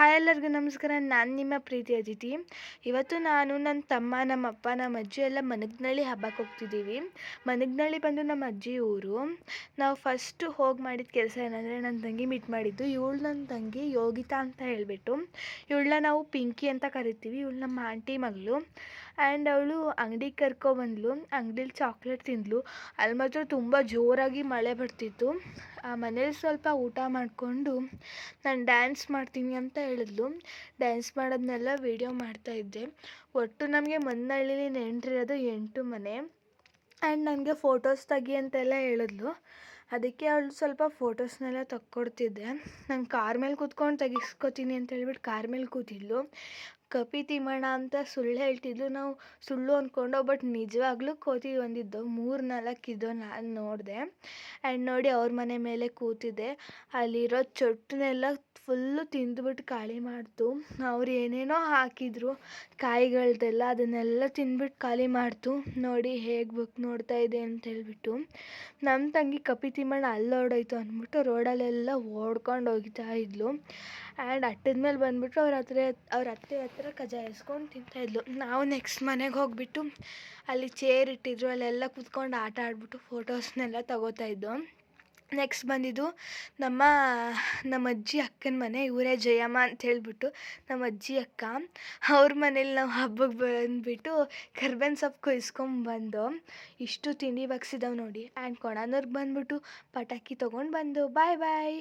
Hi ಎಲ್ಲರಿಗೂ ನಮಸ್ಕಾರ. ನಾನು ನಿಮ್ಮ ಪ್ರೀತಿ ಅದಿತಿ. ಇವತ್ತು ನಾನು ನನ್ನ ತಮ್ಮ, ನಮ್ಮ ಅಪ್ಪ, ನಮ್ಮ ಅಜ್ಜಿ ಎಲ್ಲ ಮನಗ್ನಳ್ಳಿ ಹಬ್ಬಕ್ಕೆ ಹೋಗ್ತಿದ್ದೀವಿ. ಮನಗ್ನಳ್ಳಿ ಬಂದು ನಮ್ಮ ಅಜ್ಜಿ ಊರು. ನಾವು ಫಸ್ಟು ಹೋಗಿ ಮಾಡಿದ ಕೆಲಸ ಏನಂದರೆ, ನನ್ನ ತಂಗಿ ಮೀಟ್ ಮಾಡಿದ್ದು. ಇವಳು ನನ್ನ ತಂಗಿ ಯೋಗಿತಾ ಅಂತ ಹೇಳಿಬಿಟ್ಟು. ಇವಳನ್ನ ನಾವು ಪಿಂಕಿ ಅಂತ ಕರಿತೀವಿ. ಇವಳು ನಮ್ಮ ಆಂಟಿ ಮಗಳು. ಆ್ಯಂಡ್ ಅವಳು ಅಂಗಡಿಗೆ ಕರ್ಕೊಬಂದ್ಲು. ಅಂಗಡೀಲಿ ಚಾಕ್ಲೇಟ್ ತಿಂದಳು. ಅಲ್ಲಿ ಮಾತ್ರ ತುಂಬ ಜೋರಾಗಿ ಮಳೆ ಬರ್ತಿತ್ತು. ಮನೇಲಿ ಸ್ವಲ್ಪ ಊಟ ಮಾಡಿಕೊಂಡು ನಾನು ಡ್ಯಾನ್ಸ್ ಮಾಡ್ತೀನಿ ಅಂತ ಹೇಳಿದ್ಲು. ಡ್ಯಾನ್ಸ್ ಮಾಡೋದನ್ನೆಲ್ಲ ವೀಡಿಯೋ ಮಾಡ್ತಾಯಿದ್ದೆ. ಒಟ್ಟು ನಮಗೆ ಮನ್ನಹಳ್ಳಿಲಿ ನೆಂಟರಿರೋದು 8 ಮನೆ. ಆ್ಯಂಡ್ ನನಗೆ ಫೋಟೋಸ್ ತೆಗಿ ಅಂತೆಲ್ಲ ಹೇಳಿದ್ಲು. ಅದಕ್ಕೆ ಅವಳು ಸ್ವಲ್ಪ ಫೋಟೋಸ್ನೆಲ್ಲ ತಕ್ಕೊಡ್ತಿದ್ದೆ. ನಾನು ಕಾರ್ ಮೇಲೆ ಕೂತ್ಕೊಂಡು ತೆಗಿಸ್ಕೊತೀನಿ ಅಂತ ಹೇಳ್ಬಿಟ್ಟು ಕಾರ್ ಮೇಲೆ ಕೂತಿದ್ಲು. ಕಪಿ ತಿಮ್ಮಣ್ಣ ಅಂತ ಸುಳ್ಳು ಹೇಳ್ತಿದ್ಲು. ನಾವು ಸುಳ್ಳು ಅಂದ್ಕೊಂಡು, ಬಟ್ ನಿಜವಾಗ್ಲೂ ಕೋತಿ ಬಂದಿದ್ದು 3-4 ಇದ್ದೋ. ನಾನು ನೋಡಿದೆ. ಆ್ಯಂಡ್ ನೋಡಿ ಅವ್ರ ಮನೆ ಮೇಲೆ ಕೂತಿದ್ದೆ. ಅಲ್ಲಿರೋ ಚೊಟ್ಟನ್ನೆಲ್ಲ ಫುಲ್ಲು ತಿಂದುಬಿಟ್ಟು ಖಾಲಿ ಮಾಡ್ತು. ಅವ್ರು ಏನೇನೋ ಹಾಕಿದ್ರು ಕಾಯಿಗಳ್ದೆಲ್ಲ, ಅದನ್ನೆಲ್ಲ ತಿಂದ್ಬಿಟ್ಟು ಖಾಲಿ ಮಾಡ್ತು. ನೋಡಿ ಹೇಗೆ ಬುಕ್ ನೋಡ್ತಾ ಇದೆ ಅಂತ ಹೇಳ್ಬಿಟ್ಟು. ನಮ್ಮ ತಂಗಿ ಕಪಿ ತಿಮ್ಮಣ್ಣ ಅಲ್ಲಿ ಓಡೋಯ್ತು ಅಂದ್ಬಿಟ್ಟು ರೋಡಲ್ಲೆಲ್ಲ ಓಡ್ಕೊಂಡು ಹೋಗ್ತಾ ಇದ್ಲು. ಆ್ಯಂಡ್ ಅಟ್ಟದ ಮೇಲೆ ಬಂದುಬಿಟ್ಟು ಅವ್ರ ಅತ್ತೆ ಹತ್ರ ಕಜ್ಜಾಯ ಎಸ್ಕೊಂಡು ತಿಂತಾಯಿದ್ಲು. ನಾವು ನೆಕ್ಸ್ಟ್ ಮನೆಗೆ ಹೋಗಿಬಿಟ್ಟು ಅಲ್ಲಿ ಚೇರ್ ಇಟ್ಟಿದ್ರು, ಅಲ್ಲೆಲ್ಲ ಕೂತ್ಕೊಂಡು ಆಟ ಆಡ್ಬಿಟ್ಟು ಫೋಟೋಸ್ನೆಲ್ಲ ತಗೋತಾಯಿದ್ದೋ. ನೆಕ್ಸ್ಟ್ ಬಂದಿದ್ದು ನಮ್ಮ ಅಜ್ಜಿ ಅಕ್ಕನ ಮನೆ. ಇವರೇ ಜಯಮ್ಮ ಅಂತ ಹೇಳ್ಬಿಟ್ಟು ನಮ್ಮ ಅಜ್ಜಿ ಅಕ್ಕ. ಅವ್ರ ಮನೇಲಿ ನಾವು ಹಬ್ಬಕ್ಕೆ ಬಂದುಬಿಟ್ಟು ಕರ್ಬೇವಿನ ಸೊಪ್ಪು ಕೊಯ್ಸ್ಕೊಂಬಂದು ಇಷ್ಟು ತಿಂಡಿ ಬಗ್ಸಿದಾವೆ ನೋಡಿ. ಆ್ಯಂಡ್ ಕೊಣನೂರ್ಗೆ ಬಂದುಬಿಟ್ಟು ಪಟಾಕಿ ತೊಗೊಂಡು ಬಂದು ಬಾಯ್ ಬಾಯ್.